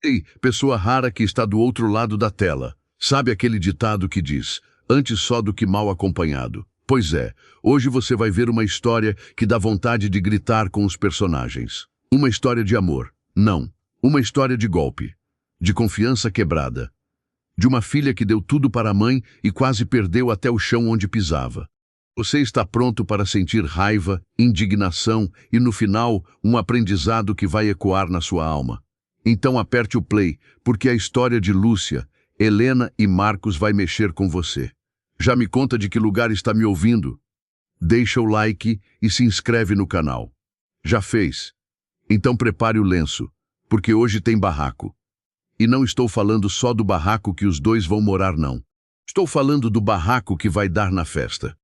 Ei, pessoa rara que está do outro lado da tela. Sabe aquele ditado que diz, antes só do que mal acompanhado? Pois é, hoje você vai ver uma história que dá vontade de gritar com os personagens. Uma história de amor. Não. Uma história de golpe. De confiança quebrada. De uma filha que deu tudo para a mãe e quase perdeu até o chão onde pisava. Você está pronto para sentir raiva, indignação e, no final, um aprendizado que vai ecoar na sua alma. Então aperte o play, porque a história de Lúcia, Helena e Marcos vai mexer com você. Já me conta de que lugar está me ouvindo? Deixa o like e se inscreve no canal. Já fez? Então prepare o lenço, porque hoje tem barraco. E não estou falando só do barraco que os dois vão morar, não. Estou falando do barraco que vai dar na festa.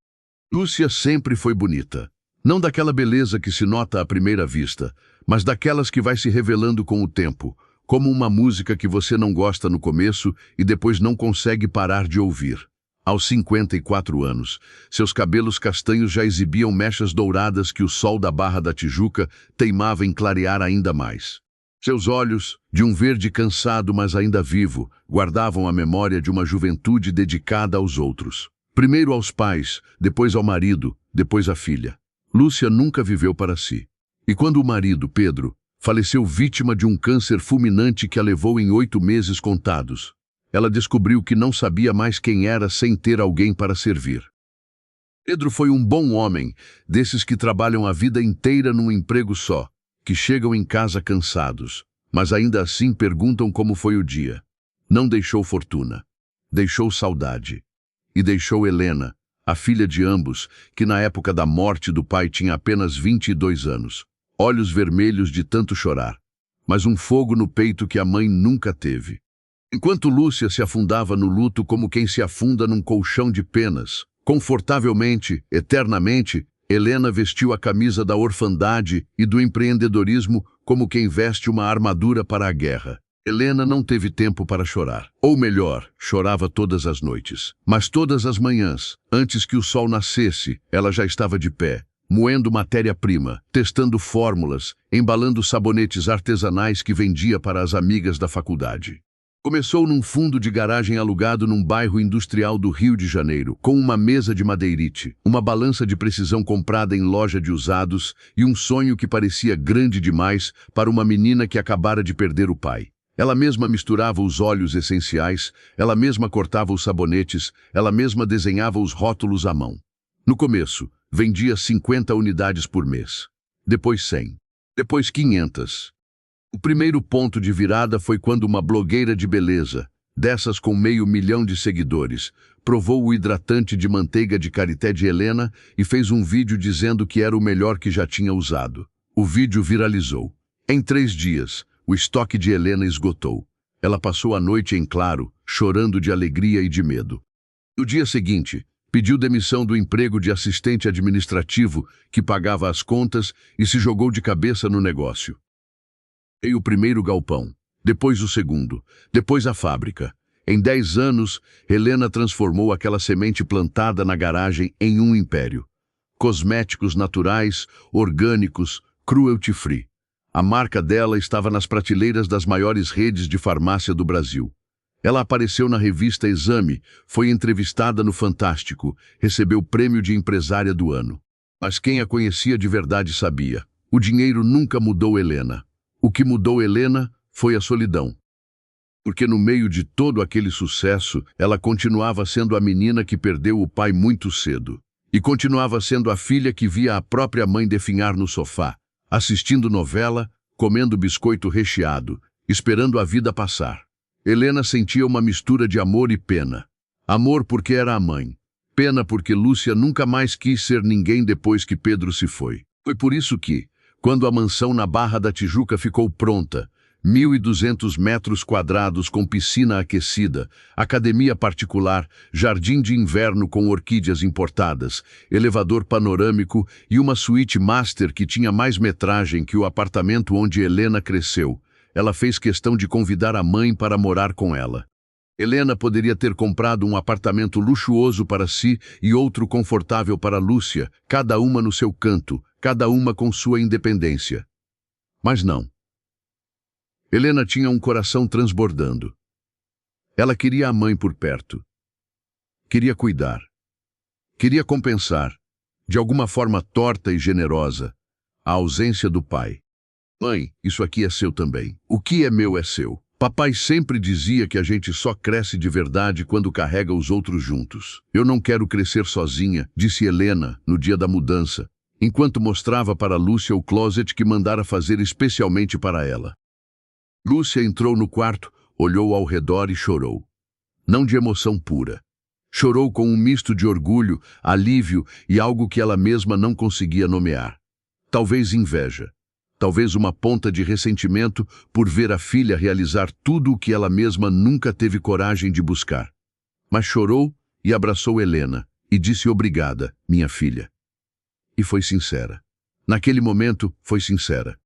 Lúcia sempre foi bonita. Não daquela beleza que se nota à primeira vista, mas daquelas que vai se revelando com o tempo, como uma música que você não gosta no começo e depois não consegue parar de ouvir. Aos 54 anos, seus cabelos castanhos já exibiam mechas douradas que o sol da Barra da Tijuca teimava em clarear ainda mais. Seus olhos, de um verde cansado mas ainda vivo, guardavam a memória de uma juventude dedicada aos outros. Primeiro aos pais, depois ao marido, depois à filha. Lúcia nunca viveu para si. E quando o marido, Pedro, faleceu vítima de um câncer fulminante que a levou em 8 meses contados, ela descobriu que não sabia mais quem era sem ter alguém para servir. Pedro foi um bom homem, desses que trabalham a vida inteira num emprego só, que chegam em casa cansados, mas ainda assim perguntam como foi o dia. Não deixou fortuna, deixou saudade. E deixou Helena, a filha de ambos, que na época da morte do pai tinha apenas 22 anos. Olhos vermelhos de tanto chorar, mas um fogo no peito que a mãe nunca teve. Enquanto Lúcia se afundava no luto como quem se afunda num colchão de penas, confortavelmente, eternamente, Helena vestiu a camisa da orfandade e do empreendedorismo como quem veste uma armadura para a guerra. Helena não teve tempo para chorar. Ou melhor, chorava todas as noites. Mas todas as manhãs, antes que o sol nascesse, ela já estava de pé, moendo matéria-prima, testando fórmulas, embalando sabonetes artesanais que vendia para as amigas da faculdade. Começou num fundo de garagem alugado num bairro industrial do Rio de Janeiro, com uma mesa de madeirite, uma balança de precisão comprada em loja de usados e um sonho que parecia grande demais para uma menina que acabara de perder o pai. Ela mesma misturava os óleos essenciais, ela mesma cortava os sabonetes, ela mesma desenhava os rótulos à mão. No começo, vendia 50 unidades por mês. Depois 100. Depois 500. O primeiro ponto de virada foi quando uma blogueira de beleza, dessas com 500 mil de seguidores, provou o hidratante de manteiga de karité de Helena e fez um vídeo dizendo que era o melhor que já tinha usado. O vídeo viralizou. Em 3 dias, o estoque de Helena esgotou. Ela passou a noite em claro, chorando de alegria e de medo. No dia seguinte, pediu demissão do emprego de assistente administrativo que pagava as contas e se jogou de cabeça no negócio. Veio o primeiro galpão, depois o segundo, depois a fábrica. Em 10 anos, Helena transformou aquela semente plantada na garagem em um império. Cosméticos naturais, orgânicos, cruelty-free. A marca dela estava nas prateleiras das maiores redes de farmácia do Brasil. Ela apareceu na revista Exame, foi entrevistada no Fantástico, recebeu o prêmio de empresária do ano. Mas quem a conhecia de verdade sabia. O dinheiro nunca mudou Helena. O que mudou Helena foi a solidão. Porque no meio de todo aquele sucesso, ela continuava sendo a menina que perdeu o pai muito cedo. E continuava sendo a filha que via a própria mãe definhar no sofá, assistindo novela, comendo biscoito recheado, esperando a vida passar. Helena sentia uma mistura de amor e pena. Amor porque era a mãe. Pena porque Lúcia nunca mais quis ser ninguém depois que Pedro se foi. Foi por isso que, quando a mansão na Barra da Tijuca ficou pronta, 1.200 metros quadrados com piscina aquecida, academia particular, jardim de inverno com orquídeas importadas, elevador panorâmico e uma suíte master que tinha mais metragem que o apartamento onde Helena cresceu, ela fez questão de convidar a mãe para morar com ela. Helena poderia ter comprado um apartamento luxuoso para si e outro confortável para Lúcia, cada uma no seu canto, cada uma com sua independência. Mas não. Helena tinha um coração transbordando. Ela queria a mãe por perto. Queria cuidar. Queria compensar, de alguma forma torta e generosa, a ausência do pai. Mãe, isso aqui é seu também. O que é meu é seu. Papai sempre dizia que a gente só cresce de verdade quando carrega os outros juntos. Eu não quero crescer sozinha, disse Helena no dia da mudança, enquanto mostrava para Lúcia o closet que mandara fazer especialmente para ela. Lúcia entrou no quarto, olhou ao redor e chorou. Não de emoção pura. Chorou com um misto de orgulho, alívio e algo que ela mesma não conseguia nomear. Talvez inveja. Talvez uma ponta de ressentimento por ver a filha realizar tudo o que ela mesma nunca teve coragem de buscar. Mas chorou e abraçou Helena e disse obrigada, minha filha. E foi sincera. Naquele momento, foi sincera.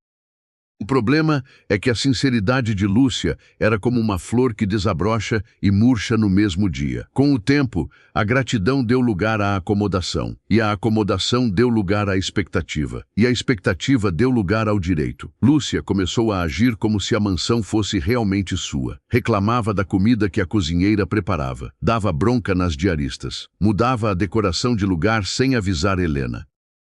O problema é que a sinceridade de Lúcia era como uma flor que desabrocha e murcha no mesmo dia. Com o tempo, a gratidão deu lugar à acomodação, e a acomodação deu lugar à expectativa, e a expectativa deu lugar ao direito. Lúcia começou a agir como se a mansão fosse realmente sua. Reclamava da comida que a cozinheira preparava, dava bronca nas diaristas, mudava a decoração de lugar sem avisar Helena.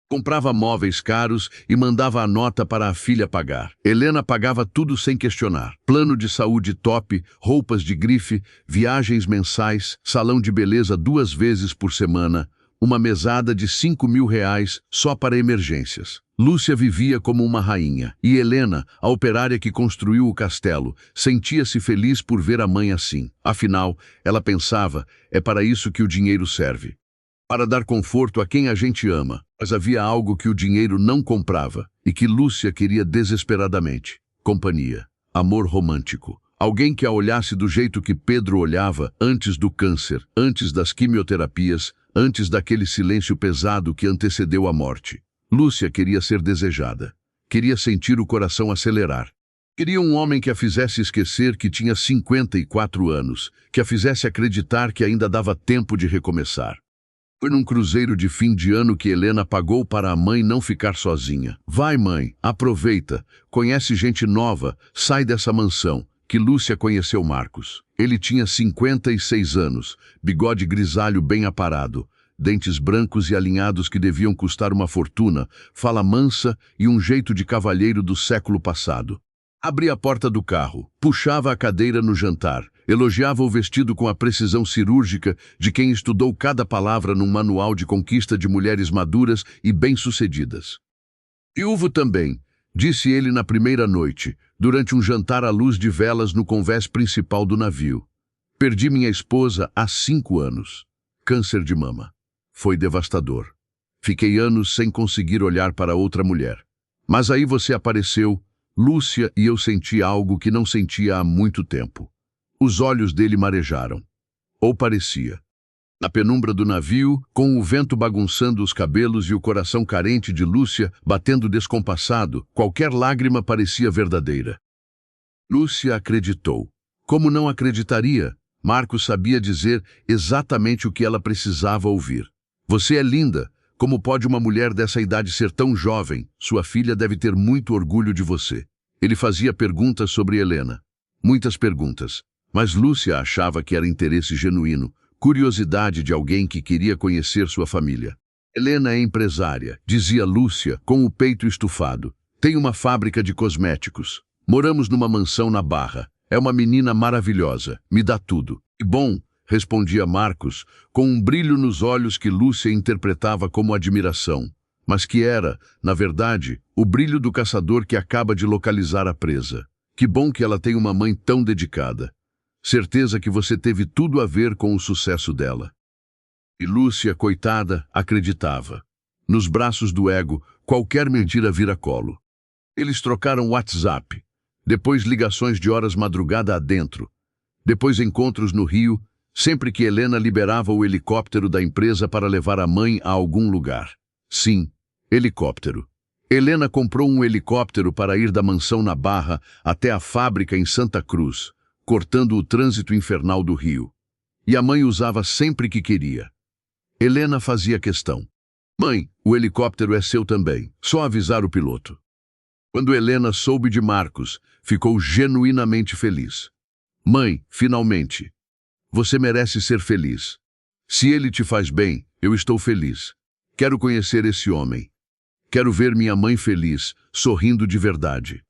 Comprava móveis caros e mandava a nota para a filha pagar. Helena pagava tudo sem questionar. Plano de saúde top, roupas de grife, viagens mensais, salão de beleza 2 vezes por semana, uma mesada de R$ 5.000 só para emergências. Lúcia vivia como uma rainha. E Helena, a operária que construiu o castelo, sentia-se feliz por ver a mãe assim. Afinal, ela pensava, é para isso que o dinheiro serve. Para dar conforto a quem a gente ama. Mas havia algo que o dinheiro não comprava e que Lúcia queria desesperadamente. Companhia. Amor romântico. Alguém que a olhasse do jeito que Pedro olhava antes do câncer, antes das quimioterapias, antes daquele silêncio pesado que antecedeu a morte. Lúcia queria ser desejada. Queria sentir o coração acelerar. Queria um homem que a fizesse esquecer que tinha 54 anos, que a fizesse acreditar que ainda dava tempo de recomeçar. Foi num cruzeiro de fim de ano que Helena pagou para a mãe não ficar sozinha. Vai, mãe, aproveita, conhece gente nova, sai dessa mansão, que Lúcia conheceu Marcos. Ele tinha 56 anos, bigode grisalho bem aparado, dentes brancos e alinhados que deviam custar uma fortuna, fala mansa e um jeito de cavalheiro do século passado. Abria a porta do carro, puxava a cadeira no jantar, elogiava o vestido com a precisão cirúrgica de quem estudou cada palavra num manual de conquista de mulheres maduras e bem-sucedidas. Viúvo também, disse ele na primeira noite, durante um jantar à luz de velas no convés principal do navio. Perdi minha esposa há 5 anos. Câncer de mama. Foi devastador. Fiquei anos sem conseguir olhar para outra mulher. Mas aí você apareceu, Lúcia, e eu senti algo que não sentia há muito tempo. Os olhos dele marejaram. Ou parecia. Na penumbra do navio, com o vento bagunçando os cabelos e o coração carente de Lúcia batendo descompassado, qualquer lágrima parecia verdadeira. Lúcia acreditou. Como não acreditaria? Marcos sabia dizer exatamente o que ela precisava ouvir. Você é linda. Como pode uma mulher dessa idade ser tão jovem? Sua filha deve ter muito orgulho de você. Ele fazia perguntas sobre Helena. Muitas perguntas. Mas Lúcia achava que era interesse genuíno, curiosidade de alguém que queria conhecer sua família. Helena é empresária, dizia Lúcia, com o peito estufado. Tem uma fábrica de cosméticos. Moramos numa mansão na Barra. É uma menina maravilhosa. Me dá tudo. E bom, respondia Marcos, com um brilho nos olhos que Lúcia interpretava como admiração, mas que era, na verdade, o brilho do caçador que acaba de localizar a presa. Que bom que ela tem uma mãe tão dedicada. Certeza que você teve tudo a ver com o sucesso dela. E Lúcia, coitada, acreditava. Nos braços do ego, qualquer mentira vira colo. Eles trocaram WhatsApp, depois ligações de horas madrugada adentro, depois encontros no Rio, sempre que Helena liberava o helicóptero da empresa para levar a mãe a algum lugar. Sim, helicóptero. Helena comprou um helicóptero para ir da mansão na Barra até a fábrica em Santa Cruz, cortando o trânsito infernal do Rio. E a mãe usava sempre que queria. Helena fazia questão. Mãe, o helicóptero é seu também, só avisar o piloto. Quando Helena soube de Marcos, ficou genuinamente feliz. Mãe, finalmente. Você merece ser feliz. Se ele te faz bem, eu estou feliz. Quero conhecer esse homem. Quero ver minha mãe feliz, sorrindo de verdade.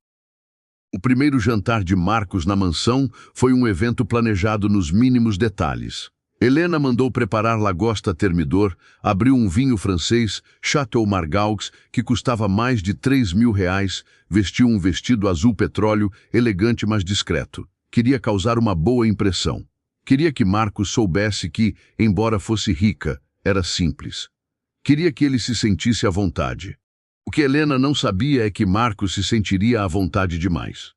O primeiro jantar de Marcos na mansão foi um evento planejado nos mínimos detalhes. Helena mandou preparar lagosta Thermidor, abriu um vinho francês, Chateau Margaux, que custava mais de R$ 3.000, vestiu um vestido azul petróleo, elegante mas discreto. Queria causar uma boa impressão. Queria que Marcos soubesse que, embora fosse rica, era simples. Queria que ele se sentisse à vontade. O que Helena não sabia é que Marcos se sentiria à vontade demais.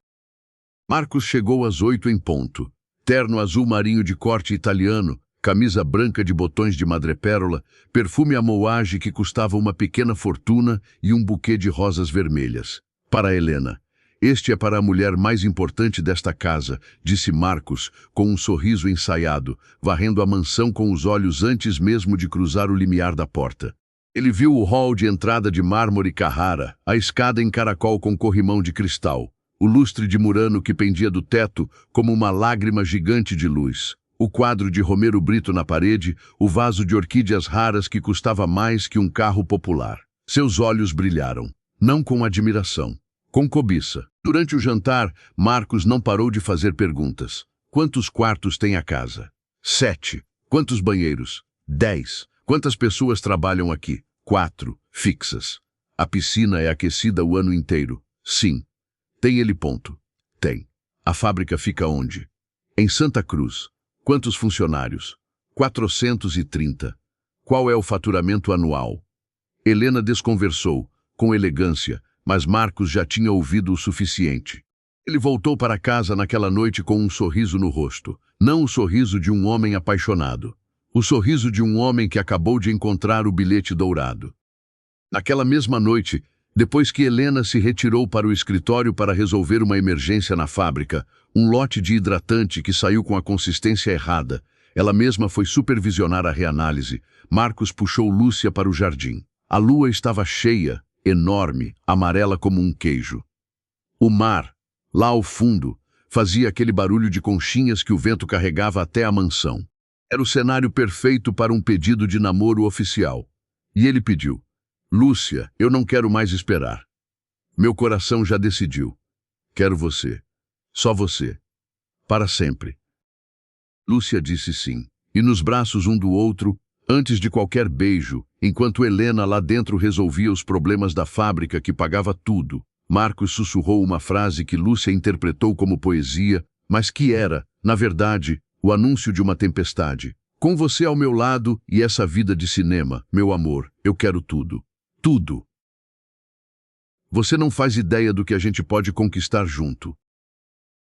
Marcos chegou às 8 em ponto. Terno azul marinho de corte italiano, camisa branca de botões de madrepérola, perfume amouage que custava uma pequena fortuna e um buquê de rosas vermelhas. Para Helena, este é para a mulher mais importante desta casa, disse Marcos, com um sorriso ensaiado, varrendo a mansão com os olhos antes mesmo de cruzar o limiar da porta. Ele viu o hall de entrada de mármore Carrara, a escada em caracol com corrimão de cristal, o lustre de Murano que pendia do teto como uma lágrima gigante de luz, o quadro de Romero Brito na parede, o vaso de orquídeas raras que custava mais que um carro popular. Seus olhos brilharam, não com admiração, com cobiça. Durante o jantar, Marcos não parou de fazer perguntas. Quantos quartos tem a casa? 7. Quantos banheiros? 10. Quantas pessoas trabalham aqui? 4. Fixas. A piscina é aquecida o ano inteiro? Sim. Tem ele ponto? Tem. A fábrica fica onde? Em Santa Cruz. Quantos funcionários? 430. Qual é o faturamento anual? Helena desconversou, com elegância, mas Marcos já tinha ouvido o suficiente. Ele voltou para casa naquela noite com um sorriso no rosto, não o sorriso de um homem apaixonado. O sorriso de um homem que acabou de encontrar o bilhete dourado. Naquela mesma noite, depois que Helena se retirou para o escritório para resolver uma emergência na fábrica, um lote de hidratante que saiu com a consistência errada, ela mesma foi supervisionar a reanálise, Marcos puxou Lúcia para o jardim. A lua estava cheia, enorme, amarela como um queijo. O mar, lá ao fundo, fazia aquele barulho de conchinhas que o vento carregava até a mansão. Era o cenário perfeito para um pedido de namoro oficial. E ele pediu: Lúcia, eu não quero mais esperar. Meu coração já decidiu. Quero você. Só você. Para sempre. Lúcia disse sim. E nos braços um do outro, antes de qualquer beijo, enquanto Helena lá dentro resolvia os problemas da fábrica que pagava tudo, Marcos sussurrou uma frase que Lúcia interpretou como poesia, mas que era, na verdade, o anúncio de uma tempestade. Com você ao meu lado e essa vida de cinema, meu amor, eu quero tudo. Tudo. Você não faz ideia do que a gente pode conquistar junto.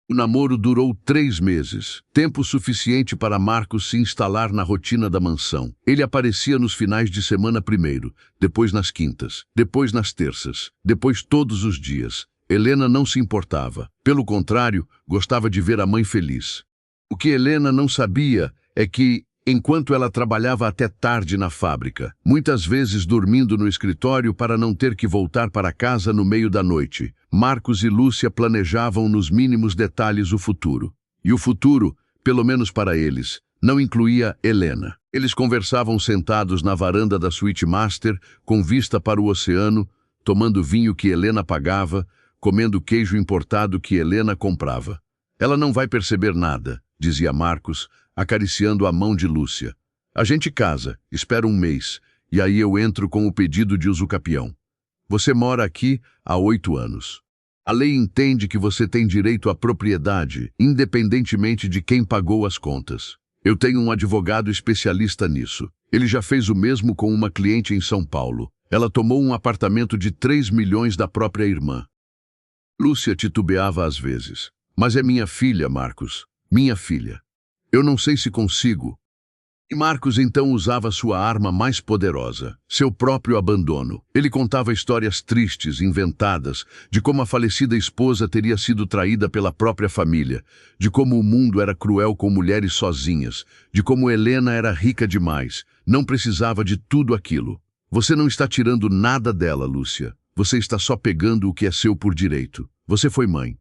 O namoro durou 3 meses, tempo suficiente para Marcos se instalar na rotina da mansão. Ele aparecia nos finais de semana primeiro, depois nas quintas, depois nas terças, depois todos os dias. Helena não se importava. Pelo contrário, gostava de ver a mãe feliz. O que Helena não sabia é que, enquanto ela trabalhava até tarde na fábrica, muitas vezes dormindo no escritório para não ter que voltar para casa no meio da noite, Marcos e Lúcia planejavam nos mínimos detalhes o futuro. E o futuro, pelo menos para eles, não incluía Helena. Eles conversavam sentados na varanda da suíte master, com vista para o oceano, tomando vinho que Helena pagava, comendo queijo importado que Helena comprava. Ela não vai perceber nada, dizia Marcos, acariciando a mão de Lúcia. A gente casa, espera 1 mês, e aí eu entro com o pedido de usucapião. Você mora aqui há 8 anos. A lei entende que você tem direito à propriedade, independentemente de quem pagou as contas. Eu tenho um advogado especialista nisso. Ele já fez o mesmo com uma cliente em São Paulo. Ela tomou um apartamento de 3 milhões da própria irmã. Lúcia titubeava às vezes. Mas é minha filha, Marcos. Minha filha. Eu não sei se consigo. E Marcos então usava sua arma mais poderosa, seu próprio abandono. Ele contava histórias tristes, inventadas, de como a falecida esposa teria sido traída pela própria família, de como o mundo era cruel com mulheres sozinhas, de como Helena era rica demais, não precisava de tudo aquilo. Você não está tirando nada dela, Lúcia. você está só pegando o que é seu por direito. Você foi mãe.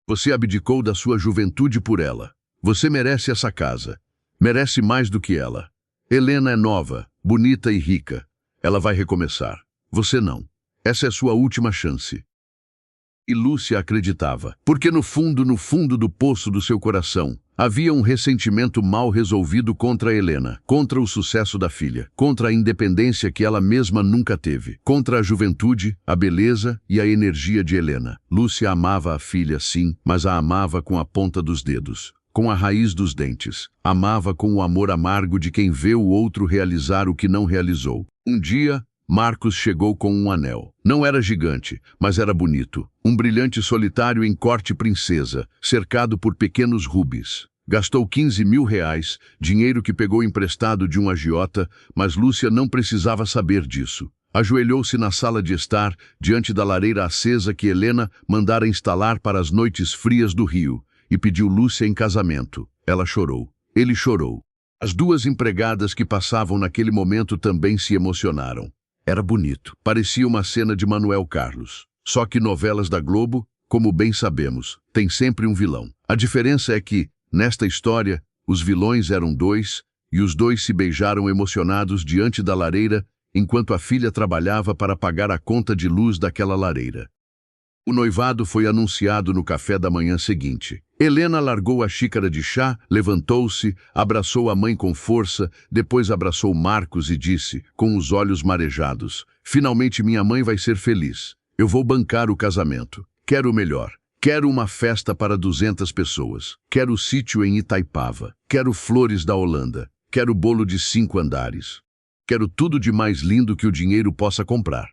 Você abdicou da sua juventude por ela. Você merece essa casa. Merece mais do que ela. Helena é nova, bonita e rica. Ela vai recomeçar. Você não. Essa é sua última chance. E Lúcia acreditava, porque no fundo do poço do seu coração, havia um ressentimento mal resolvido contra Helena, contra o sucesso da filha, contra a independência que ela mesma nunca teve, contra a juventude, a beleza e a energia de Helena. Lúcia amava a filha, sim, mas a amava com a ponta dos dedos, com a raiz dos dentes. Amava com o amor amargo de quem vê o outro realizar o que não realizou. Um dia, Marcos chegou com um anel. Não era gigante, mas era bonito. Um brilhante solitário em corte princesa, cercado por pequenos rubis. Gastou 15 mil reais, dinheiro que pegou emprestado de um agiota, mas Lúcia não precisava saber disso. Ajoelhou-se na sala de estar, diante da lareira acesa que Helena mandara instalar para as noites frias do Rio, e pediu Lúcia em casamento. Ela chorou. Ele chorou. As duas empregadas que passavam naquele momento também se emocionaram. Era bonito. Parecia uma cena de Manuel Carlos. Só que novelas da Globo, como bem sabemos, tem sempre um vilão. A diferença é que, nesta história, os vilões eram dois, e os dois se beijaram emocionados diante da lareira, enquanto a filha trabalhava para pagar a conta de luz daquela lareira. O noivado foi anunciado no café da manhã seguinte. Helena largou a xícara de chá, levantou-se, abraçou a mãe com força, depois abraçou Marcos e disse, com os olhos marejados, finalmente minha mãe vai ser feliz. Eu vou bancar o casamento. Quero o melhor. Quero uma festa para 200 pessoas. Quero o sítio em Itaipava. Quero flores da Holanda. Quero bolo de 5 andares. Quero tudo de mais lindo que o dinheiro possa comprar.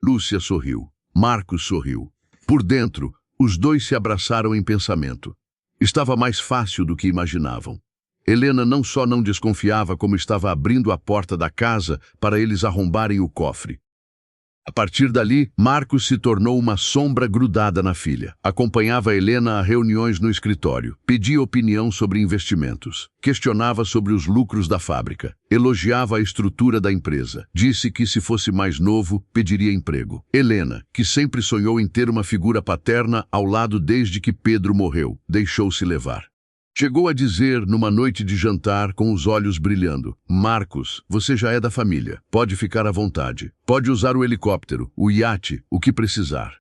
Lúcia sorriu. Marcos sorriu. Por dentro, os dois se abraçaram em pensamento. Estava mais fácil do que imaginavam. Helena não só não desconfiava, como estava abrindo a porta da casa para eles arrombarem o cofre. A partir dali, Marcos se tornou uma sombra grudada na filha. Acompanhava Helena a reuniões no escritório, pedia opinião sobre investimentos, questionava sobre os lucros da fábrica, elogiava a estrutura da empresa, disse que se fosse mais novo, pediria emprego. Helena, que sempre sonhou em ter uma figura paterna ao lado desde que Pedro morreu, deixou-se levar. Chegou a dizer, numa noite de jantar, com os olhos brilhando, Marcos, você já é da família. Pode ficar à vontade. Pode usar o helicóptero, o iate, o que precisar.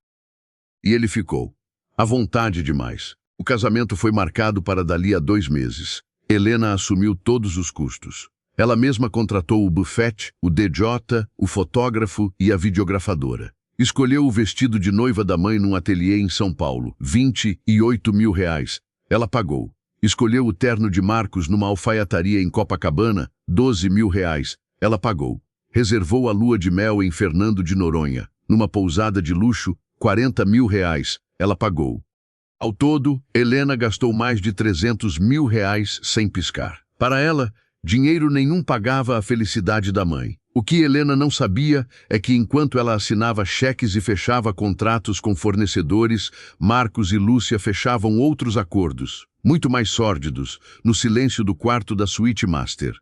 E ele ficou. À vontade demais. O casamento foi marcado para dali a 2 meses. Helena assumiu todos os custos. Ela mesma contratou o buffet, o DJ, o fotógrafo e a videografadora. Escolheu o vestido de noiva da mãe num ateliê em São Paulo, 28 mil reais. Ela pagou. Escolheu o terno de Marcos numa alfaiataria em Copacabana, 12 mil reais. Ela pagou. Reservou a lua de mel em Fernando de Noronha, numa pousada de luxo, 40 mil reais. Ela pagou. Ao todo, Helena gastou mais de 300 mil reais sem piscar. Para ela, dinheiro nenhum pagava a felicidade da mãe. O que Helena não sabia é que enquanto ela assinava cheques e fechava contratos com fornecedores, Marcos e Lúcia fechavam outros acordos, muito mais sórdidos, no silêncio do quarto da suíte master.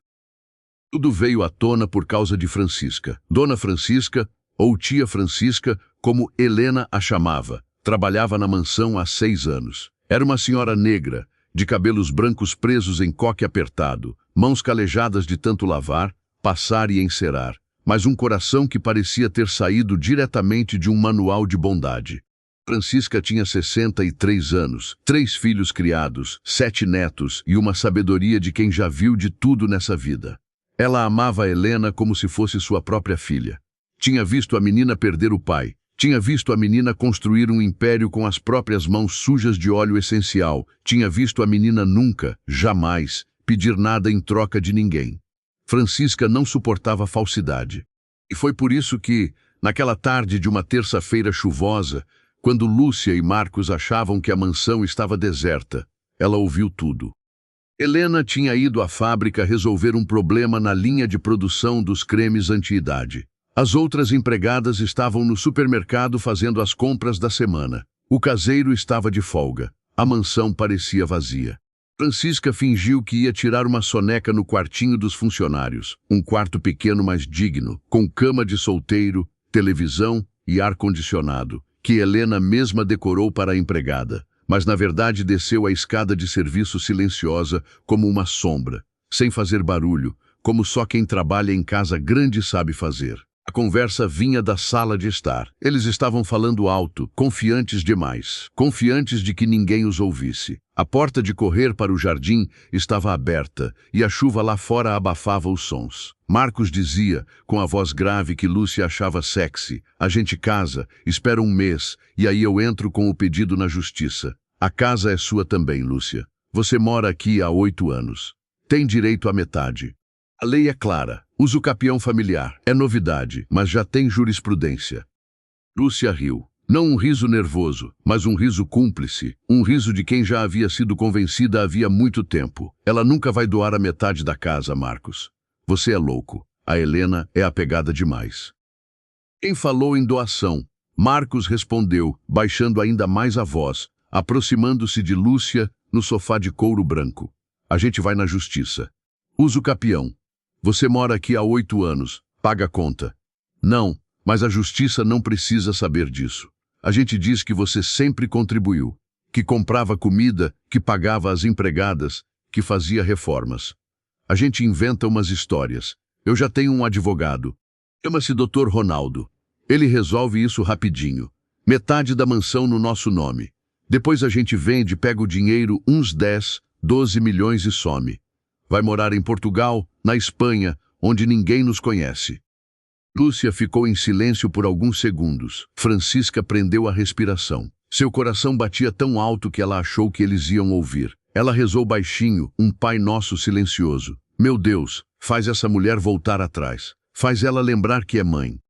Tudo veio à tona por causa de Francisca. Dona Francisca, ou tia Francisca, como Helena a chamava, trabalhava na mansão há 6 anos. Era uma senhora negra, de cabelos brancos presos em coque apertado, mãos calejadas de tanto lavar, passar e encerar, mas um coração que parecia ter saído diretamente de um manual de bondade. Francisca tinha 63 anos, 3 filhos criados, 7 netos e uma sabedoria de quem já viu de tudo nessa vida. Ela amava a Helena como se fosse sua própria filha. Tinha visto a menina perder o pai, tinha visto a menina construir um império com as próprias mãos sujas de óleo essencial, tinha visto a menina nunca, jamais, pedir nada em troca de ninguém. Francisca não suportava falsidade. E foi por isso que, naquela tarde de uma terça-feira chuvosa, quando Lúcia e Marcos achavam que a mansão estava deserta, ela ouviu tudo. Helena tinha ido à fábrica resolver um problema na linha de produção dos cremes anti-idade. As outras empregadas estavam no supermercado fazendo as compras da semana. O caseiro estava de folga. A mansão parecia vazia. Francisca fingiu que ia tirar uma soneca no quartinho dos funcionários, um quarto pequeno mas digno, com cama de solteiro, televisão e ar-condicionado, que Helena mesma decorou para a empregada, mas na verdade desceu a escada de serviço silenciosa como uma sombra, sem fazer barulho, como só quem trabalha em casa grande sabe fazer. A conversa vinha da sala de estar. Eles estavam falando alto, confiantes demais, confiantes de que ninguém os ouvisse. A porta de correr para o jardim estava aberta e a chuva lá fora abafava os sons. Marcos dizia, com a voz grave que Lúcia achava sexy: "A gente casa, espera um mês, e aí eu entro com o pedido na justiça. A casa é sua também, Lúcia. Você mora aqui há 8 anos. Tem direito à metade. A lei é clara. Usucapião familiar. É novidade, mas já tem jurisprudência." Lúcia riu. Não um riso nervoso, mas um riso cúmplice. Um riso de quem já havia sido convencida havia muito tempo. Ela nunca vai doar a metade da casa, Marcos. Você é louco. A Helena é apegada demais. Quem falou em doação? Marcos respondeu, baixando ainda mais a voz, aproximando-se de Lúcia no sofá de couro branco. A gente vai na justiça. Usucapião. Você mora aqui há 8 anos. Paga a conta. Não, mas a justiça não precisa saber disso. A gente diz que você sempre contribuiu, que comprava comida, que pagava as empregadas, que fazia reformas. A gente inventa umas histórias. Eu já tenho um advogado. Chama-se Dr. Ronaldo. Ele resolve isso rapidinho. Metade da mansão no nosso nome. Depois a gente vende, pega o dinheiro, uns 10, 12 milhões e some. Vai morar em Portugal, na Espanha, onde ninguém nos conhece. Lúcia ficou em silêncio por alguns segundos. Francisca prendeu a respiração. Seu coração batia tão alto que ela achou que eles iam ouvir. Ela rezou baixinho, um Pai Nosso silencioso. Meu Deus, faz essa mulher voltar atrás. Faz ela lembrar que é mãe.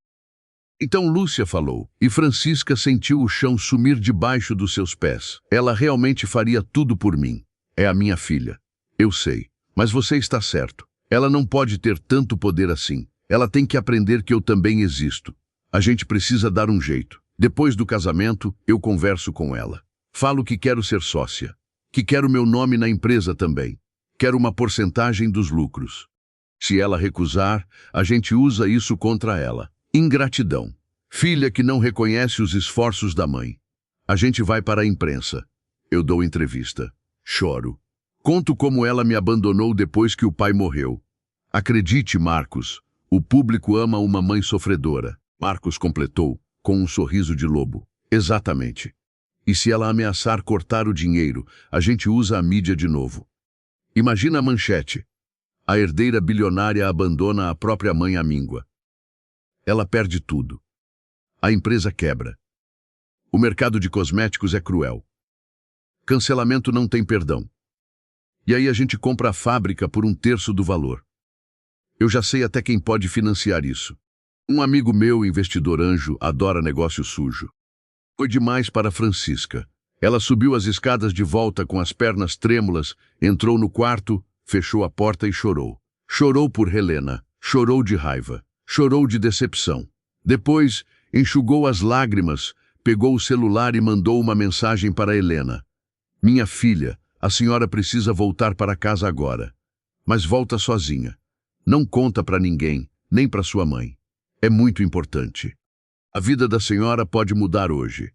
Então Lúcia falou, e Francisca sentiu o chão sumir debaixo dos seus pés. Ela realmente faria tudo por mim. É a minha filha. Eu sei. Mas você está certo. Ela não pode ter tanto poder assim. Ela tem que aprender que eu também existo. A gente precisa dar um jeito. Depois do casamento, eu converso com ela. Falo que quero ser sócia. Que quero meu nome na empresa também. Quero uma porcentagem dos lucros. Se ela recusar, a gente usa isso contra ela. Ingratidão. Filha que não reconhece os esforços da mãe. A gente vai para a imprensa. Eu dou entrevista. Choro. Conto como ela me abandonou depois que o pai morreu. Acredite, Marcos, o público ama uma mãe sofredora. Marcos completou, com um sorriso de lobo. Exatamente. E se ela ameaçar cortar o dinheiro, a gente usa a mídia de novo. Imagina a manchete. A herdeira bilionária abandona a própria mãe à míngua. Ela perde tudo. A empresa quebra. O mercado de cosméticos é cruel. Cancelamento não tem perdão. E aí a gente compra a fábrica por 1/3 do valor. Eu já sei até quem pode financiar isso. Um amigo meu, investidor anjo, adora negócio sujo. Foi demais para Francisca. Ela subiu as escadas de volta com as pernas trêmulas, entrou no quarto, fechou a porta e chorou. Chorou por Helena, chorou de raiva, chorou de decepção. Depois, enxugou as lágrimas, pegou o celular e mandou uma mensagem para Helena. Minha filha, a senhora precisa voltar para casa agora. Mas volta sozinha. Não conta para ninguém, nem para sua mãe. É muito importante. A vida da senhora pode mudar hoje.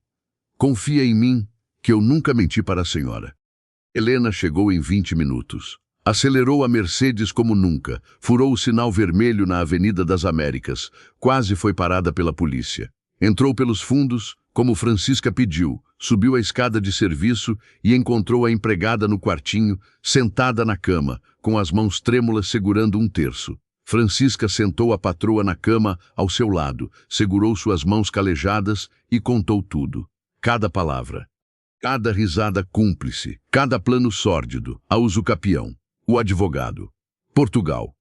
Confia em mim, que eu nunca menti para a senhora. Helena chegou em 20 minutos. Acelerou a Mercedes como nunca, furou o sinal vermelho na Avenida das Américas, quase foi parada pela polícia. Entrou pelos fundos, como Francisca pediu, subiu a escada de serviço e encontrou a empregada no quartinho, sentada na cama, com as mãos trêmulas segurando 1/3. Francisca sentou a patroa na cama ao seu lado, segurou suas mãos calejadas e contou tudo. Cada palavra. Cada risada cúmplice, cada plano sórdido, a usucapião, o advogado, Portugal,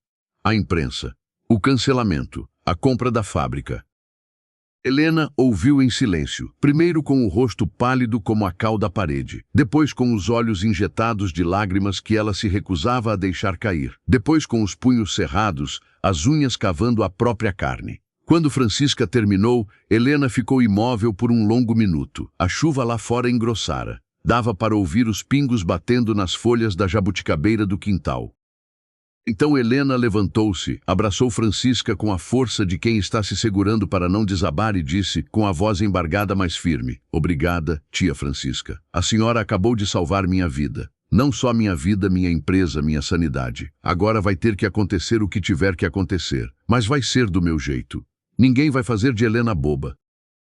a imprensa, o cancelamento, a compra da fábrica. Helena ouviu em silêncio, primeiro com o rosto pálido como a cal da parede, depois com os olhos injetados de lágrimas que ela se recusava a deixar cair, depois com os punhos cerrados, as unhas cavando a própria carne. Quando Francisca terminou, Helena ficou imóvel por um longo minuto. A chuva lá fora engrossara. Dava para ouvir os pingos batendo nas folhas da jabuticabeira do quintal. Então Helena levantou-se, abraçou Francisca com a força de quem está se segurando para não desabar e disse, com a voz embargada mais firme: "Obrigada, tia Francisca. A senhora acabou de salvar minha vida. Não só minha vida, minha empresa, minha sanidade. Agora vai ter que acontecer o que tiver que acontecer, mas vai ser do meu jeito. Ninguém vai fazer de Helena boba.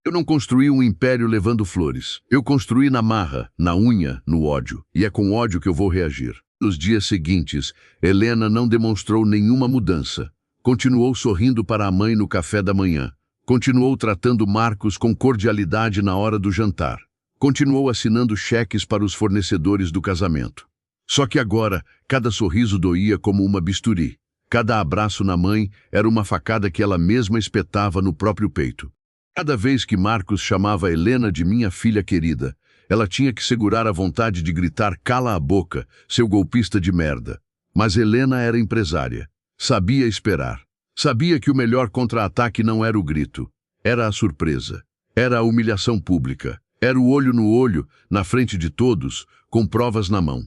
Eu não construí um império levando flores. Eu construí na marra, na unha, no ódio. E é com ódio que eu vou reagir." Nos dias seguintes, Helena não demonstrou nenhuma mudança. Continuou sorrindo para a mãe no café da manhã. Continuou tratando Marcos com cordialidade na hora do jantar. Continuou assinando cheques para os fornecedores do casamento. Só que agora, cada sorriso doía como uma bisturi. Cada abraço na mãe era uma facada que ela mesma espetava no próprio peito. Cada vez que Marcos chamava Helena de minha filha querida, ela tinha que segurar a vontade de gritar: "Cala a boca, seu golpista de merda." Mas Helena era empresária. Sabia esperar. Sabia que o melhor contra-ataque não era o grito. Era a surpresa. Era a humilhação pública. Era o olho no olho, na frente de todos, com provas na mão.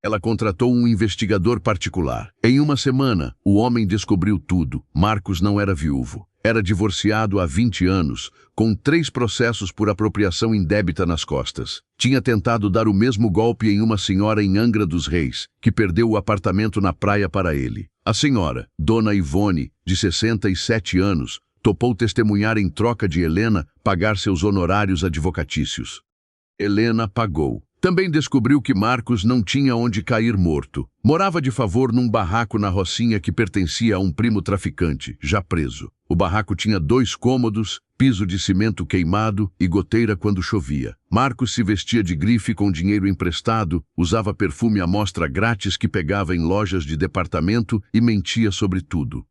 Ela contratou um investigador particular. Em uma semana, o homem descobriu tudo. Marcos não era viúvo. Era divorciado há 20 anos, com 3 processos por apropriação indébita nas costas. Tinha tentado dar o mesmo golpe em uma senhora em Angra dos Reis, que perdeu o apartamento na praia para ele. A senhora, Dona Ivone, de 67 anos, topou testemunhar em troca de Helena pagar seus honorários advocatícios. Helena pagou. Também descobriu que Marcos não tinha onde cair morto. Morava de favor num barraco na Rocinha que pertencia a um primo traficante, já preso. O barraco tinha 2 cômodos, piso de cimento queimado e goteira quando chovia. Marcos se vestia de grife com dinheiro emprestado, usava perfume à amostra grátis que pegava em lojas de departamento e mentia sobre tudo.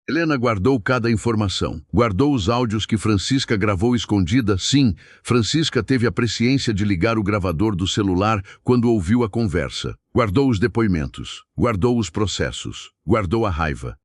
Helena guardou cada informação. Guardou os áudios que Francisca gravou escondida. Sim, Francisca teve a presciência de ligar o gravador do celular quando ouviu a conversa. Guardou os depoimentos. Guardou os processos. Guardou a raiva.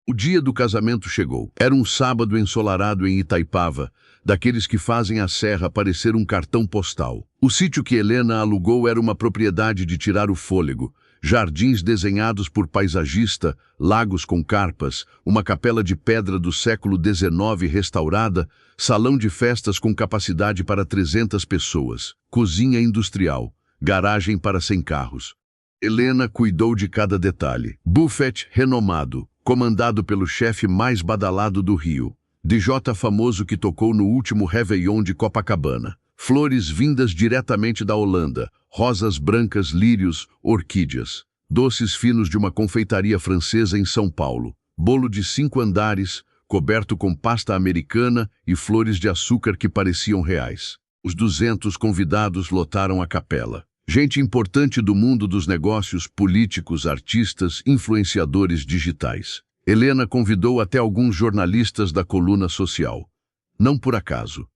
O dia do casamento chegou. Era um sábado ensolarado em Itaipava, daqueles que fazem a serra parecer um cartão postal. O sítio que Helena alugou era uma propriedade de tirar o fôlego. Jardins desenhados por paisagista, lagos com carpas, uma capela de pedra do século XIX restaurada, salão de festas com capacidade para 300 pessoas, cozinha industrial, garagem para 100 carros. Helena cuidou de cada detalhe. Buffet renomado, comandado pelo chefe mais badalado do Rio. DJ famoso que tocou no último Réveillon de Copacabana. Flores vindas diretamente da Holanda, rosas brancas, lírios, orquídeas. Doces finos de uma confeitaria francesa em São Paulo. Bolo de 5 andares, coberto com pasta americana e flores de açúcar que pareciam reais. Os 200 convidados lotaram a capela. Gente importante do mundo dos negócios, políticos, artistas, influenciadores digitais. Helena convidou até alguns jornalistas da coluna social. Não por acaso.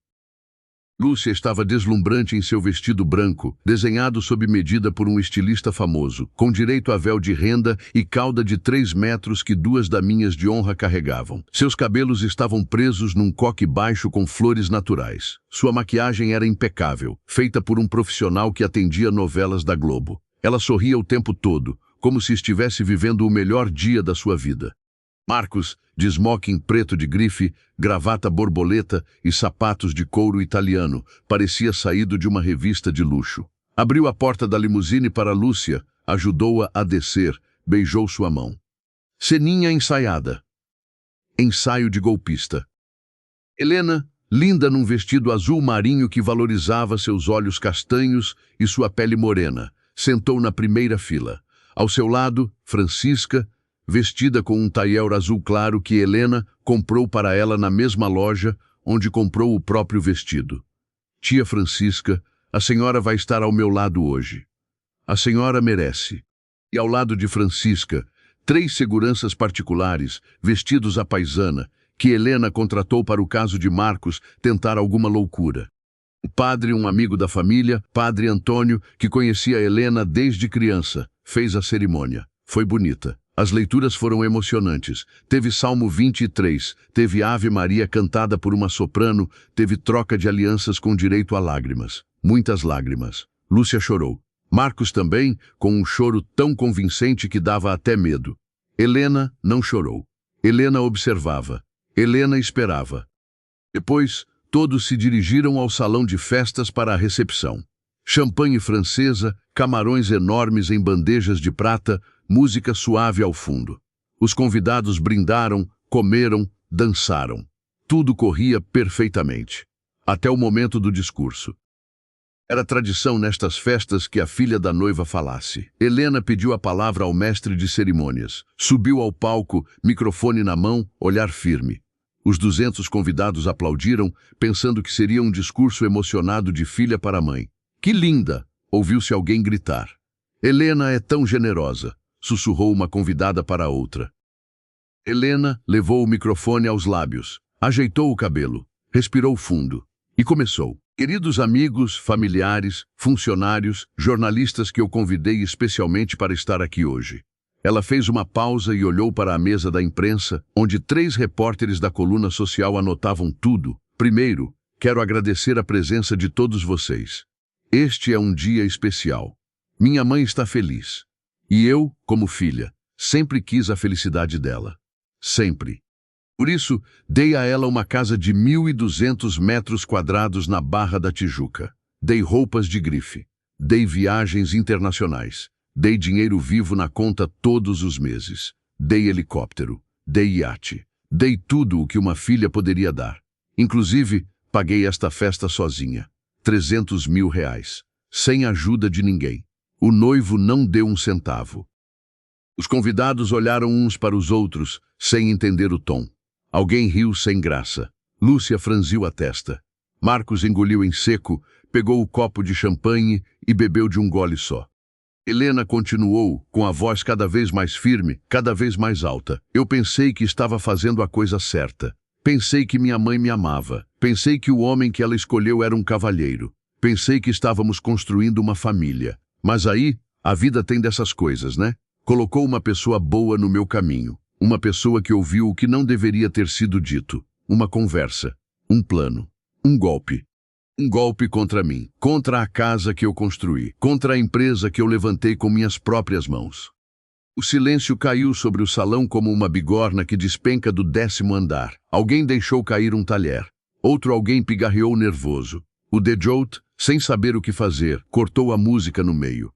Lúcia estava deslumbrante em seu vestido branco, desenhado sob medida por um estilista famoso, com direito a véu de renda e cauda de 3 metros que 2 daminhas de honra carregavam. Seus cabelos estavam presos num coque baixo com flores naturais. Sua maquiagem era impecável, feita por um profissional que atendia novelas da Globo. Ela sorria o tempo todo, como se estivesse vivendo o melhor dia da sua vida. Marcos, de smoking preto de grife, gravata borboleta e sapatos de couro italiano, parecia saído de uma revista de luxo. Abriu a porta da limusine para Lúcia, ajudou-a a descer, beijou sua mão. Ceninha ensaiada. Ensaio de golpista. Helena, linda num vestido azul marinho que valorizava seus olhos castanhos e sua pele morena, sentou na primeira fila. Ao seu lado, Francisca, vestida com um tailleur azul claro que Helena comprou para ela na mesma loja onde comprou o próprio vestido. Tia Francisca, a senhora vai estar ao meu lado hoje. A senhora merece. E ao lado de Francisca, 3 seguranças particulares, vestidos à paisana, que Helena contratou para o caso de Marcos tentar alguma loucura. O padre, um amigo da família, Padre Antônio, que conhecia Helena desde criança, fez a cerimônia. Foi bonita. As leituras foram emocionantes. Teve Salmo 23, teve Ave Maria cantada por uma soprano, teve troca de alianças com direito a lágrimas. Muitas lágrimas. Lúcia chorou. Marcos também, com um choro tão convincente que dava até medo. Helena não chorou. Helena observava. Helena esperava. Depois, todos se dirigiram ao salão de festas para a recepção. Champanhe francesa, camarões enormes em bandejas de prata, música suave ao fundo. Os convidados brindaram, comeram, dançaram. Tudo corria perfeitamente. Até o momento do discurso. Era tradição nestas festas que a filha da noiva falasse. Helena pediu a palavra ao mestre de cerimônias. Subiu ao palco, microfone na mão, olhar firme. Os 200 convidados aplaudiram, pensando que seria um discurso emocionado de filha para mãe. "Que linda!" ouviu-se alguém gritar. "Helena é tão generosa", sussurrou uma convidada para a outra. Helena levou o microfone aos lábios, ajeitou o cabelo, respirou fundo e começou. "Queridos amigos, familiares, funcionários, jornalistas que eu convidei especialmente para estar aqui hoje." Ela fez uma pausa e olhou para a mesa da imprensa, onde 3 repórteres da coluna social anotavam tudo. "Primeiro, quero agradecer a presença de todos vocês. Este é um dia especial. Minha mãe está feliz. E eu, como filha, sempre quis a felicidade dela. Sempre. Por isso, dei a ela uma casa de 1.200 metros quadrados na Barra da Tijuca. Dei roupas de grife. Dei viagens internacionais. Dei dinheiro vivo na conta todos os meses. Dei helicóptero. Dei iate. Dei tudo o que uma filha poderia dar. Inclusive, paguei esta festa sozinha. R$300 mil, sem ajuda de ninguém. O noivo não deu um centavo." Os convidados olharam uns para os outros, sem entender o tom. Alguém riu sem graça. Lúcia franziu a testa. Marcos engoliu em seco, pegou o copo de champanhe e bebeu de um gole só. Helena continuou, com a voz cada vez mais firme, cada vez mais alta. "Eu pensei que estava fazendo a coisa certa. Pensei que minha mãe me amava. Pensei que o homem que ela escolheu era um cavalheiro. Pensei que estávamos construindo uma família. Mas aí, a vida tem dessas coisas, né? Colocou uma pessoa boa no meu caminho. Uma pessoa que ouviu o que não deveria ter sido dito. Uma conversa. Um plano. Um golpe. Um golpe contra mim. Contra a casa que eu construí. Contra a empresa que eu levantei com minhas próprias mãos." O silêncio caiu sobre o salão como uma bigorna que despenca do 10º andar. Alguém deixou cair um talher. Outro alguém pigarreou nervoso. O Dejout, sem saber o que fazer, cortou a música no meio.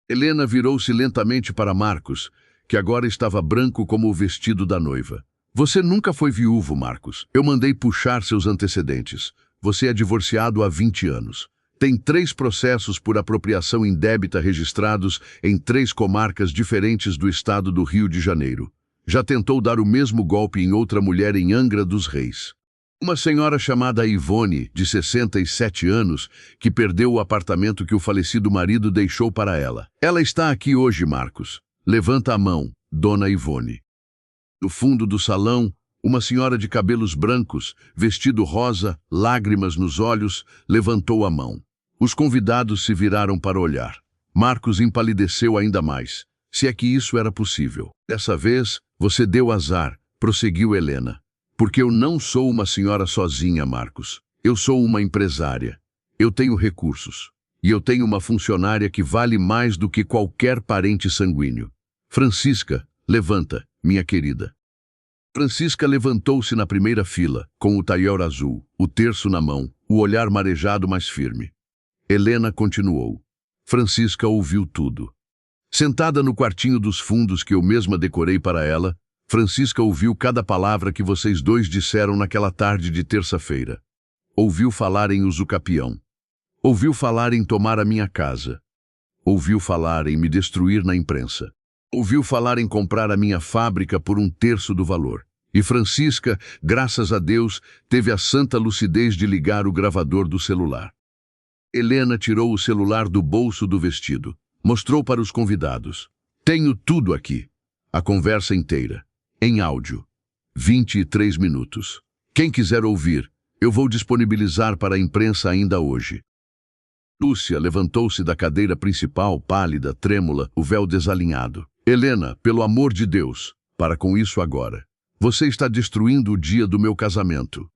Helena virou-se lentamente para Marcos, que agora estava branco como o vestido da noiva. "Você nunca foi viúvo, Marcos. Eu mandei puxar seus antecedentes. Você é divorciado há 20 anos. Tem 3 processos por apropriação indébita registrados em 3 comarcas diferentes do estado do Rio de Janeiro. Já tentou dar o mesmo golpe em outra mulher em Angra dos Reis. Uma senhora chamada Ivone, de 67 anos, que perdeu o apartamento que o falecido marido deixou para ela. Ela está aqui hoje, Marcos. Levanta a mão, Dona Ivone." No fundo do salão, uma senhora de cabelos brancos, vestido rosa, lágrimas nos olhos, levantou a mão. Os convidados se viraram para olhar. Marcos empalideceu ainda mais. Se é que isso era possível. "Dessa vez, você deu azar", prosseguiu Helena. "Porque eu não sou uma senhora sozinha, Marcos. Eu sou uma empresária. Eu tenho recursos. E eu tenho uma funcionária que vale mais do que qualquer parente sanguíneo. Francisca, levanta, minha querida." Francisca levantou-se na primeira fila, com o taior azul, o terço na mão, o olhar marejado mais firme. Helena continuou. Francisca ouviu tudo. Sentada no quartinho dos fundos que eu mesma decorei para ela, Francisca ouviu cada palavra que vocês dois disseram naquela tarde de terça-feira. Ouviu falar em usucapião. Ouviu falar em tomar a minha casa. Ouviu falar em me destruir na imprensa. Ouviu falar em comprar a minha fábrica por 1/3 do valor. E Francisca, graças a Deus, teve a santa lucidez de ligar o gravador do celular. Helena tirou o celular do bolso do vestido. Mostrou para os convidados. "Tenho tudo aqui. A conversa inteira. Em áudio. 23 minutos. Quem quiser ouvir, eu vou disponibilizar para a imprensa ainda hoje." Lúcia levantou-se da cadeira principal, pálida, trêmula, o véu desalinhado. "Helena, pelo amor de Deus, para com isso agora. Você está destruindo o dia do meu casamento."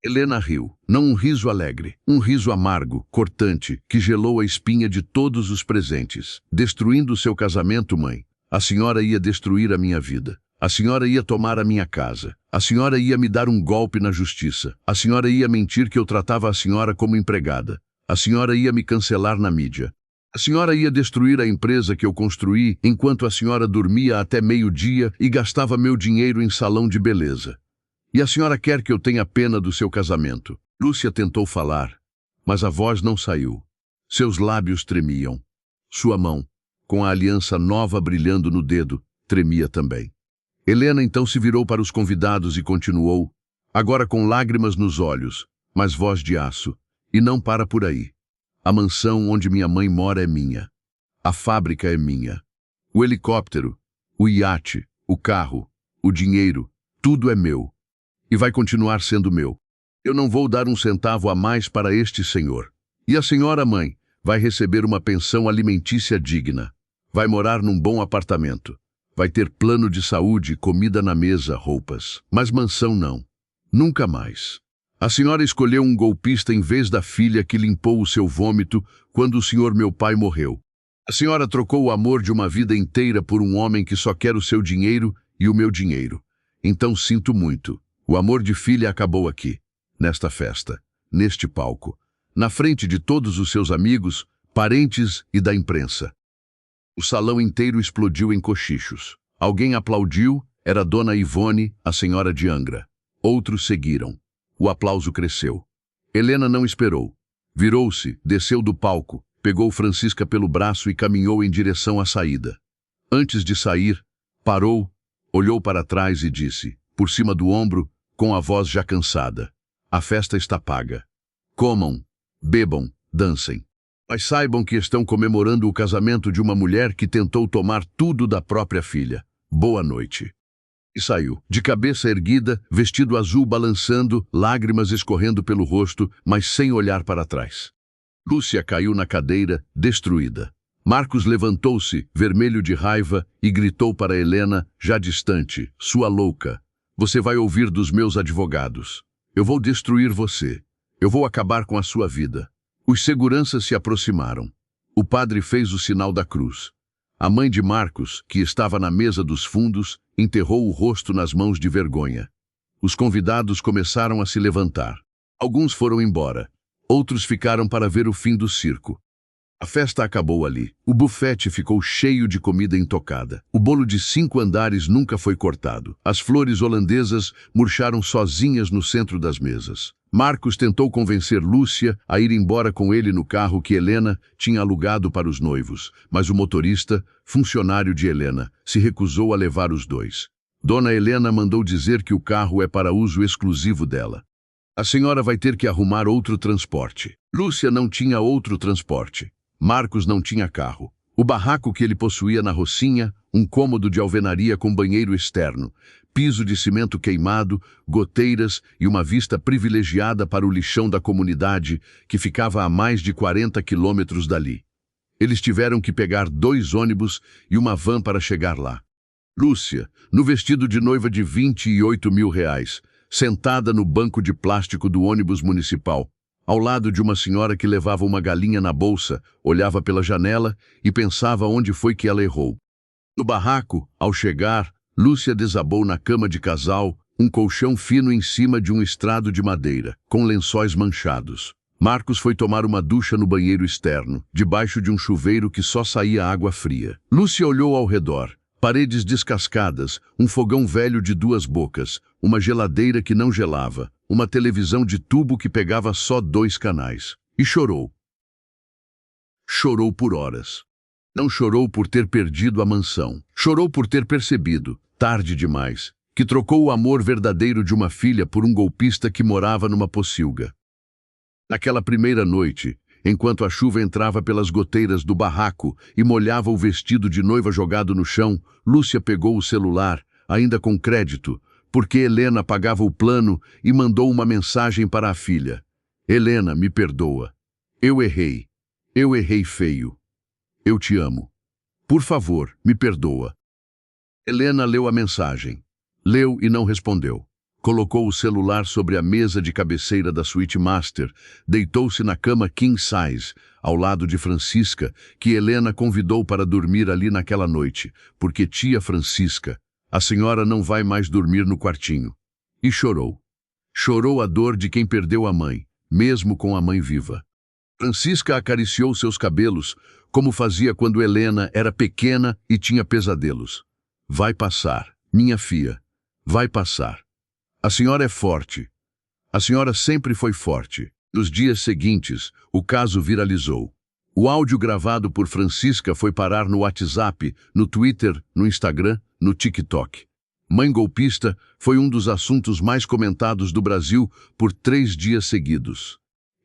Helena riu. Não um riso alegre, um riso amargo, cortante, que gelou a espinha de todos os presentes. Destruindo o seu casamento, mãe, a senhora ia destruir a minha vida. A senhora ia tomar a minha casa. A senhora ia me dar um golpe na justiça. A senhora ia mentir que eu tratava a senhora como empregada. A senhora ia me cancelar na mídia. A senhora ia destruir a empresa que eu construí enquanto a senhora dormia até meio-dia e gastava meu dinheiro em salão de beleza. E a senhora quer que eu tenha pena do seu casamento. Lúcia tentou falar, mas a voz não saiu. Seus lábios tremiam. Sua mão, com a aliança nova brilhando no dedo, tremia também. Helena então se virou para os convidados e continuou, agora com lágrimas nos olhos, mas voz de aço, e não para por aí. A mansão onde minha mãe mora é minha. A fábrica é minha. O helicóptero, o iate, o carro, o dinheiro, tudo é meu. E vai continuar sendo meu. Eu não vou dar um centavo a mais para este senhor. E a senhora mãe vai receber uma pensão alimentícia digna. Vai morar num bom apartamento. Vai ter plano de saúde, comida na mesa, roupas. Mas mansão não. Nunca mais. A senhora escolheu um golpista em vez da filha que limpou o seu vômito quando o senhor meu pai morreu. A senhora trocou o amor de uma vida inteira por um homem que só quer o seu dinheiro e o meu dinheiro. Então sinto muito. O amor de filha acabou aqui, nesta festa, neste palco, na frente de todos os seus amigos, parentes e da imprensa. O salão inteiro explodiu em cochichos. Alguém aplaudiu, era Dona Ivone, a senhora de Angra. Outros seguiram. O aplauso cresceu. Helena não esperou. Virou-se, desceu do palco, pegou Francisca pelo braço e caminhou em direção à saída. Antes de sair, parou, olhou para trás e disse, por cima do ombro, com a voz já cansada, a festa está paga. Comam, bebam, dancem. Mas saibam que estão comemorando o casamento de uma mulher que tentou tomar tudo da própria filha. Boa noite. E saiu, de cabeça erguida, vestido azul balançando, lágrimas escorrendo pelo rosto, mas sem olhar para trás. Lúcia caiu na cadeira, destruída. Marcos levantou-se, vermelho de raiva, e gritou para Helena, já distante, sua louca. Você vai ouvir dos meus advogados. Eu vou destruir você. Eu vou acabar com a sua vida. Os seguranças se aproximaram. O padre fez o sinal da cruz. A mãe de Marcos, que estava na mesa dos fundos, enterrou o rosto nas mãos de vergonha. Os convidados começaram a se levantar. Alguns foram embora. Outros ficaram para ver o fim do circo. A festa acabou ali. O bufete ficou cheio de comida intocada. O bolo de 5 andares nunca foi cortado. As flores holandesas murcharam sozinhas no centro das mesas. Marcos tentou convencer Lúcia a ir embora com ele no carro que Helena tinha alugado para os noivos, mas o motorista, funcionário de Helena, se recusou a levar os dois. Dona Helena mandou dizer que o carro é para uso exclusivo dela. A senhora vai ter que arrumar outro transporte. Lúcia não tinha outro transporte. Marcos não tinha carro. O barraco que ele possuía na Rocinha, um cômodo de alvenaria com banheiro externo, piso de cimento queimado, goteiras e uma vista privilegiada para o lixão da comunidade, que ficava a mais de 40 quilômetros dali. Eles tiveram que pegar 2 ônibus e uma van para chegar lá. Lúcia, no vestido de noiva de R$ 28 mil, sentada no banco de plástico do ônibus municipal, ao lado de uma senhora que levava uma galinha na bolsa, olhava pela janela e pensava onde foi que ela errou. No barraco, ao chegar, Lúcia desabou na cama de casal, um colchão fino em cima de um estrado de madeira, com lençóis manchados. Marcos foi tomar uma ducha no banheiro externo, debaixo de um chuveiro que só saía água fria. Lúcia olhou ao redor. Paredes descascadas, um fogão velho de 2 bocas, uma geladeira que não gelava, uma televisão de tubo que pegava só 2 canais. E chorou. Chorou por horas. Não chorou por ter perdido a mansão. Chorou por ter percebido, tarde demais, que trocou o amor verdadeiro de uma filha por um golpista que morava numa pocilga. Naquela primeira noite, enquanto a chuva entrava pelas goteiras do barraco e molhava o vestido de noiva jogado no chão, Lúcia pegou o celular, ainda com crédito, porque Helena pagava o plano, e mandou uma mensagem para a filha. Helena, me perdoa. Eu errei. Eu errei feio. Eu te amo. Por favor, me perdoa. Helena leu a mensagem. Leu e não respondeu. Colocou o celular sobre a mesa de cabeceira da suíte master, deitou-se na cama king size, ao lado de Francisca, que Helena convidou para dormir ali naquela noite, porque tia Francisca, a senhora não vai mais dormir no quartinho. E chorou. Chorou a dor de quem perdeu a mãe, mesmo com a mãe viva. Francisca acariciou seus cabelos, como fazia quando Helena era pequena e tinha pesadelos. Vai passar, minha filha, vai passar. A senhora é forte. A senhora sempre foi forte. Nos dias seguintes, o caso viralizou. O áudio gravado por Francisca foi parar no WhatsApp, no Twitter, no Instagram, no TikTok. Mãe golpista foi um dos assuntos mais comentados do Brasil por 3 dias seguidos.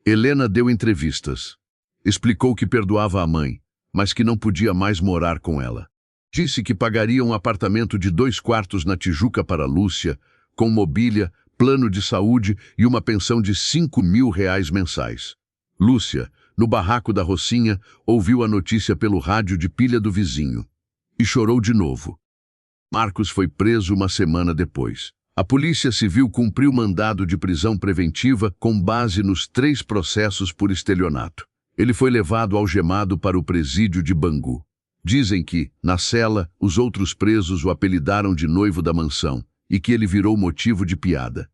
Helena deu entrevistas. Explicou que perdoava a mãe, mas que não podia mais morar com ela. Disse que pagaria um apartamento de 2 quartos na Tijuca para Lúcia, com mobília, plano de saúde e uma pensão de R$ 5.000 mensais. Lúcia, no barraco da Rocinha, ouviu a notícia pelo rádio de pilha do vizinho. E chorou de novo. Marcos foi preso uma semana depois. A Polícia Civil cumpriu mandado de prisão preventiva com base nos 3 processos por estelionato. Ele foi levado algemado para o presídio de Bangu. Dizem que, na cela, os outros presos o apelidaram de noivo da mansão e que ele virou motivo de piada.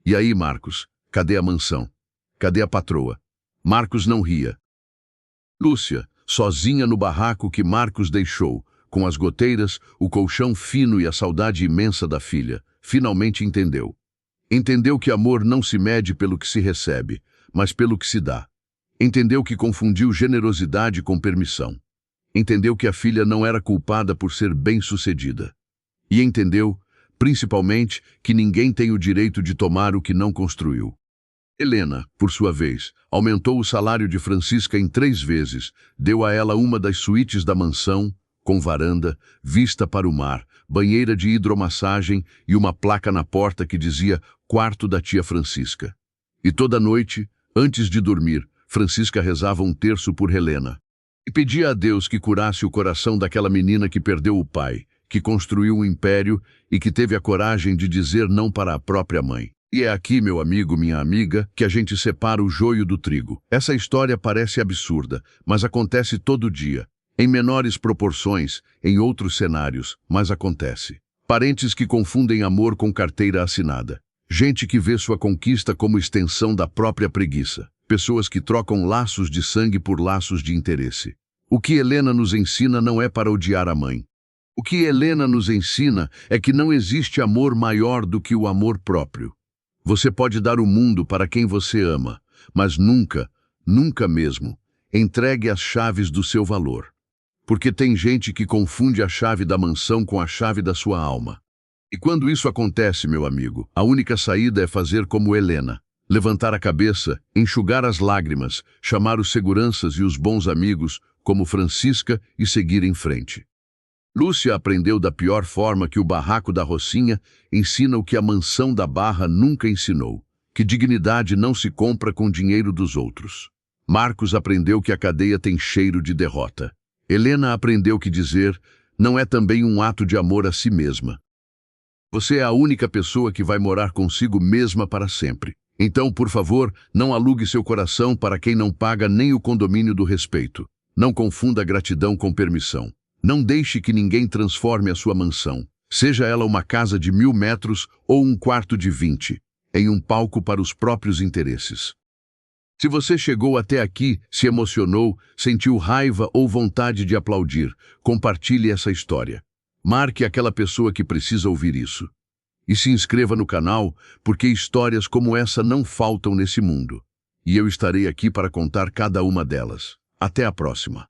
E aí, Marcos, cadê a mansão? Cadê a patroa? Marcos não ria. Lúcia, sozinha no barraco que Marcos deixou, com as goteiras, o colchão fino e a saudade imensa da filha, finalmente entendeu. Entendeu que amor não se mede pelo que se recebe, mas pelo que se dá. Entendeu que confundiu generosidade com permissão. Entendeu que a filha não era culpada por ser bem-sucedida. E entendeu, principalmente, que ninguém tem o direito de tomar o que não construiu. Helena, por sua vez, aumentou o salário de Francisca em 3 vezes, deu a ela uma das suítes da mansão, com varanda, vista para o mar, banheira de hidromassagem e uma placa na porta que dizia quarto da tia Francisca. E toda noite, antes de dormir, Francisca rezava um terço por Helena. E pedia a Deus que curasse o coração daquela menina que perdeu o pai, que construiu um império e que teve a coragem de dizer não para a própria mãe. E é aqui, meu amigo, minha amiga, que a gente separa o joio do trigo. Essa história parece absurda, mas acontece todo dia. Em menores proporções, em outros cenários, mas acontece. Parentes que confundem amor com carteira assinada. Gente que vê sua conquista como extensão da própria preguiça. Pessoas que trocam laços de sangue por laços de interesse. O que Helena nos ensina não é para odiar a mãe. O que Helena nos ensina é que não existe amor maior do que o amor próprio. Você pode dar o mundo para quem você ama, mas nunca, nunca mesmo, entregue as chaves do seu valor. Porque tem gente que confunde a chave da mansão com a chave da sua alma. E quando isso acontece, meu amigo, a única saída é fazer como Helena. Levantar a cabeça, enxugar as lágrimas, chamar os seguranças e os bons amigos, como Francisca, e seguir em frente. Lúcia aprendeu da pior forma que o barraco da Rocinha ensina o que a mansão da Barra nunca ensinou, que dignidade não se compra com dinheiro dos outros. Marcos aprendeu que a cadeia tem cheiro de derrota. Helena aprendeu que dizer não é também um ato de amor a si mesma. Você é a única pessoa que vai morar consigo mesma para sempre. Então, por favor, não alugue seu coração para quem não paga nem o condomínio do respeito. Não confunda gratidão com permissão. Não deixe que ninguém transforme a sua mansão, seja ela uma casa de 1000 metros ou um quarto de 20, em um palco para os próprios interesses. Se você chegou até aqui, se emocionou, sentiu raiva ou vontade de aplaudir, compartilhe essa história. Marque aquela pessoa que precisa ouvir isso. E se inscreva no canal, porque histórias como essa não faltam nesse mundo. E eu estarei aqui para contar cada uma delas. Até a próxima.